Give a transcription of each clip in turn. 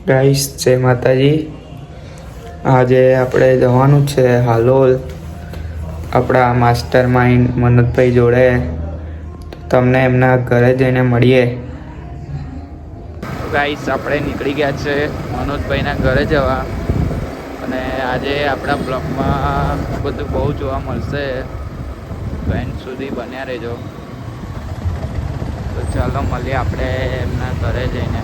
Guys જય માતાજી. આજે આપણે જવાનું છે હાલોલ આપણા માસ્ટર માઇન્ડ મનોજભાઈ જોડે. તમને એમના ઘરે જઈને મળીએ. ગાઈસ આપણે નીકળી ગયા છે મનોજભાઈના ઘરે જવા, અને આજે આપણા બ્લોગમાં બધું બહુ જોવા મળશે. તો એન્ડ સુધી બન્યા રહેજો. તો ચાલો મળીએ આપણે એમના ઘરે જઈને.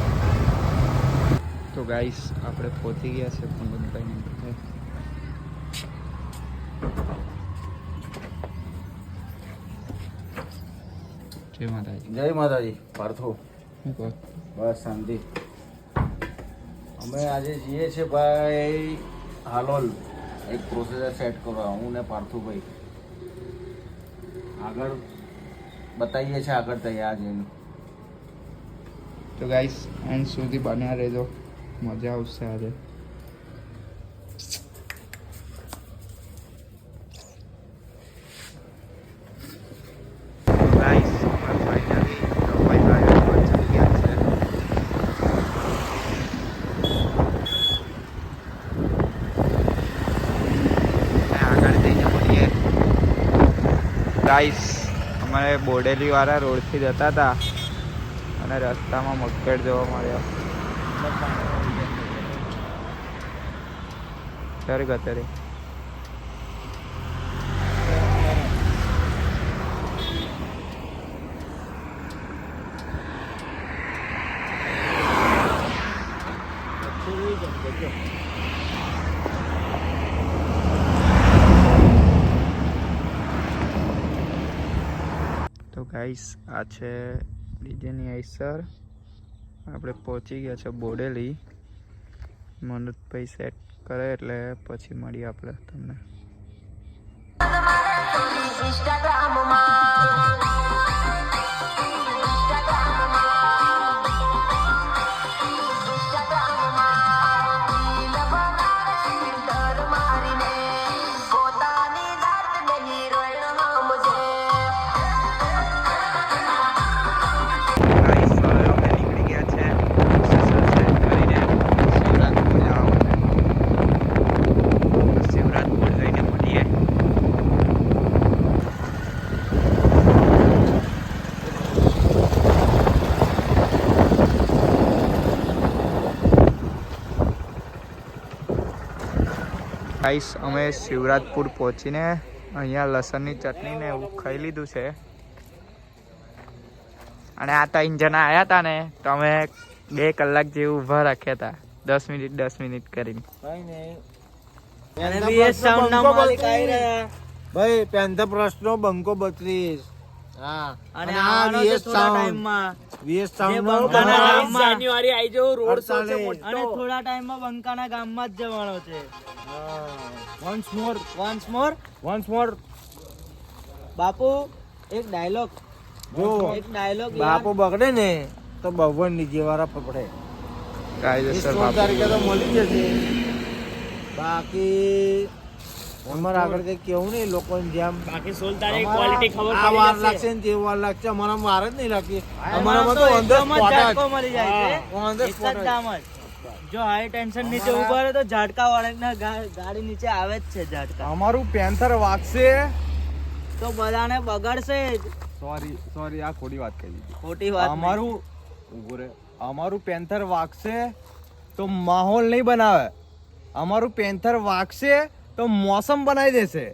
તો ગાઈસ આપણે પહોંચી ગયા છે મનોજભાઈના ઘરે. જય માતાજી. જય માતાજી. પાર્થો બસ શાંતિ. અમે આજે જઈએ છીએ ભાઈ હાલોલ એક પ્રોસેસર સેટ કરવા, હું ને પાર્થુભાઈ. આગળ બતાવીએ છીએ આગળ તૈયાર જઈને. તો ગાઈસ એન્ડ સુધી બન્યા રહેજો, મજા આવશે આજે. ગાઈસ અમે ફાઇનલી કપાઈ ગયા પહોંચી ગયા છે. આગળ જઈને મળીએ. ગાઈસ અમે બોડેલી વાળા રોડથી જતા હતા અને રસ્તામાં મગફેડ જોવા મળ્યો. ત્યારે ગતરે તો ગાઈસ આ છે ડીજેની આઈસર. આપણે પહોંચી ગયા છે બોડેલી. મનોજભાઈ સેટ કરે એટલે પછી મળીએ આપણે તમને. ગાઈસ અમે શિવરાજપુર પહોંચીને અહીંયા લસણની ચટણી ને એવું ખાઈ લીધું છે. અને આ 3 જણા આવ્યા હતા ને તો અમે 2 કલાક જેવું ઊભા રાખ્યા હતા, 10 મિનિટ કરીને. ભાઈ પેન્થર પ્રશ્નો બંકો 32. હા, અને આ વીએસ સાઉન્ડ જાન્યુઆરી આવી જવું રોડ શો છે મોટો, અને થોડા ટાઈમમાં બંકાના ગામમાં જ જવાનો છે. વન્સ મોર બાપુ એક ડાયલોગ જો બાપુ બગડે ને તો ભગવાન નીચે વાળા પકડે. કાયદેસર 16 તારીખે તો મળી જશે. બાકી અમારે આગળ કઈ કેવું નહીં લોકોને જેમ. બાકી 16 તારીખ ક્વોલિટી ખબર આ વાર પડી લાગશે ને તે વાર લાગશે. અમારા વાર જ નહીં લાગતી. અમારામાં તો એકદમ જ ઝાટકો મળી જાય છે. On the એક spot જ કામ જ. જો હાઈ ટેન્શન નીચે ઉભા રહે તો ઝાટકા વાળાના ગાડી નીચે આવે જ છે ઝાટકા. અમારું પેન્થર વાગશે તો બધાને બગાડશે જ. સોરી આ ખોટી વાત કરી દીધી. ખોટી વાત નહીં. અમારું પેન્થર વાગશે તો માહોલ નહીં બનાવે. અમારું પેન્થર વાગશે તો મોસમ બનાવી દેશે.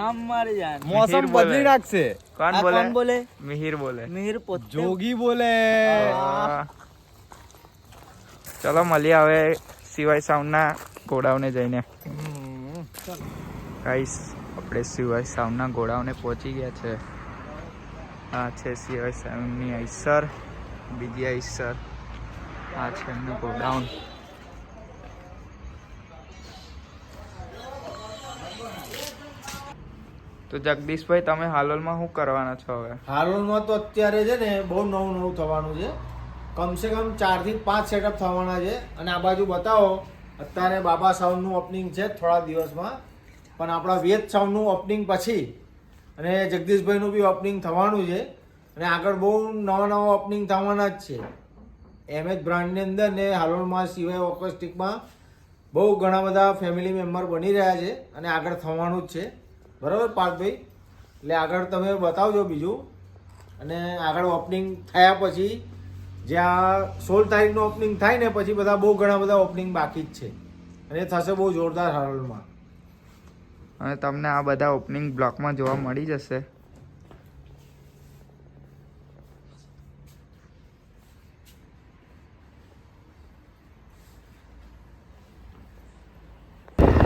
આમ મારી જાન મોસમ બદલી નાખશે. કોણ આ બોલે? કોણ બોલે? મિહિર બોલે. મિહિર પોતે. જોગી બોલે. ચલો મળીએ હવે સિવાય સાઉન્ડના ગોડાઉને જઈને. ગાઈસ આપણે સિવાય સાઉન્ડના ગોડાઉને પહોંચી ગયા છે. આ છે સિવાય સાઉન્ડની આઈસર, બીજી આઈસર. આ છે એમનું ગોડાઉન. તો જગદીશભાઈ તમે હાલોલમાં શું કરવાના છો હવે? હાલોલમાં તો અત્યારે છે ને બહુ નવું થવાનું છે. કમસે કમ 4 થી 5 સેટઅપ થવાના છે. અને આ બાજુ બતાવો, અત્યારે બાબા સાઉન્ડનું ઓપનિંગ છે થોડા દિવસમાં, પણ આપણા વેદ સાઉન્ડનું ઓપનિંગ પછી અને જગદીશભાઈનું બી ઓપનિંગ થવાનું છે. અને આગળ બહુ નવા ઓપનિંગ થવાના જ છે. એમએચ બ્રાન્ડની અંદર ને હાલોલમાં સિવાય ઓકોસ્ટિકમાં બહુ ઘણા બધા ફેમિલી મેમ્બર બની રહ્યા છે અને આગળ થવાનું જ છે. બરાબર પાર્થભાઈ? એટલે આગળ તમે બતાવજો બીજું. અને આગળ ઓપનિંગ થયા પછી જ્યાં 16 તારીખનું ઓપનિંગ થાય ને પછી બધા બહુ ઘણા બધા ઓપનિંગ બાકી જ છે અને એ થશે બહુ જોરદાર હાલોલમાં. અને તમને આ બધા ઓપનિંગ બ્લોકમાં જોવા મળી જશે.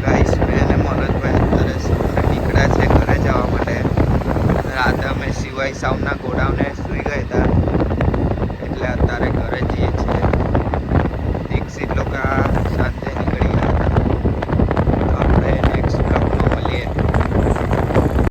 ગાઈસ, મેં અને મનોજભાઈ અત્યારે સવારે નીકળ્યા છે ઘરે જવા માટે. રાતે અમે સિવાય સાઉન્ડના ગોડાઉને સૂઈ ગયા હતા એટલે અત્યારે ઘરે જઈએ છીએ.